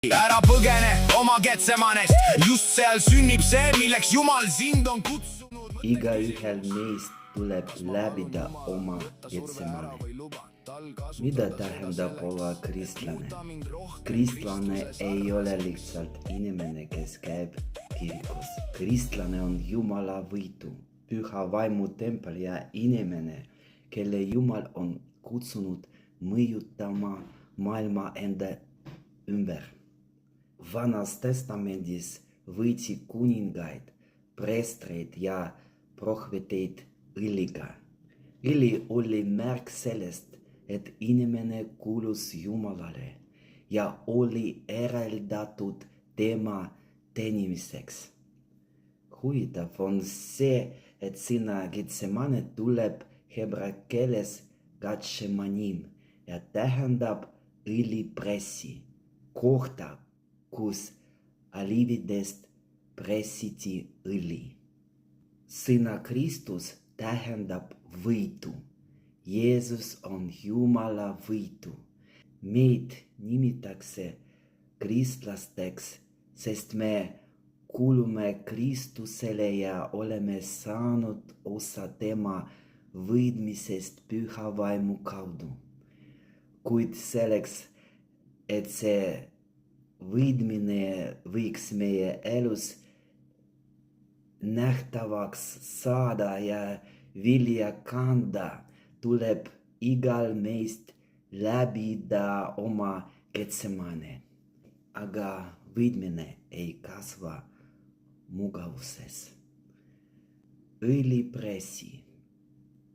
Ära põgene oma Getsemanest, just seal sünnib see, milleks Jumal sind on kutsunud. Igaühel meist tuleb läbida oma Getsemane. Mida tähendab olla kristlane? Kristlane ei ole lihtsalt inimene, kes käib kirikus. Kristlane on Jumala võitu, püha vaimu tempel ja inimene, kelle Jumal on kutsunud mõjutama maailma enda ümber. Vanas testamendis võitsi kuningaid, preestreid ja prohveteid õliga. Õli oli märk sellest, et inimene kuulus Jumalale ja oli eraldatud tema teenimiseks. Huvitav on see, et sõna Getsemane tuleb hebra keeles Gatshemanim ja tähendab õlipressi, kohta, kus oliividest pressiti õli. Sõna Kristus tähendab võitu. Jeesus on Jumala võitu. Meid nimetatakse kristlasteks, sest me kuulume Kristusele ja oleme saanud osa tema võidmisest püha vaimu kaudu. Kuid selleks, et see võidmine võiks meie elus nähtavaks saada ja vilja kanda, tuleb igal meist läbida oma Getsemane. Aga võidmine ei kasva mugavuses. Õlipressi.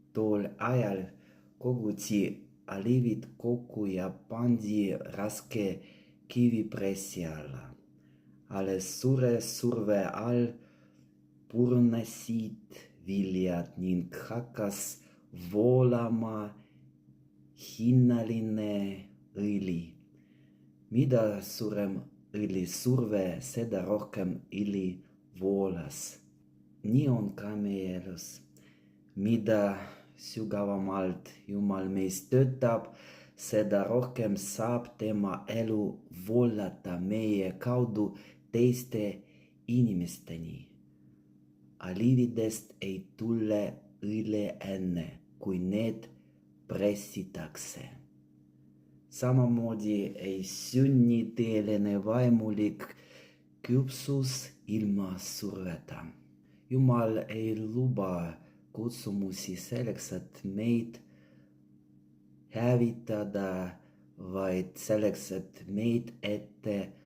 Tol ajal koguti oliivid kokku ja pandi raske kivipressi alla. Alles suure surve all purunesid viljad ning hakkas voolama hinnaline õli. Mida suurem õlisurve, seda rohkem õli voolas. Nii on ka meie elus. Mida sügavamalt Jumal meist töötab, seda rohkem saab tema elu voolata meie kaudu teiste inimesteni. Oliividest ei tule õli enne, kui need pressitakse. Samamoodi ei sünni tõeline vaimulik küpsus ilma surveta. Jumal ei luba kutsumusi selleks, et meid hävitada, vaid selleks, et meid ette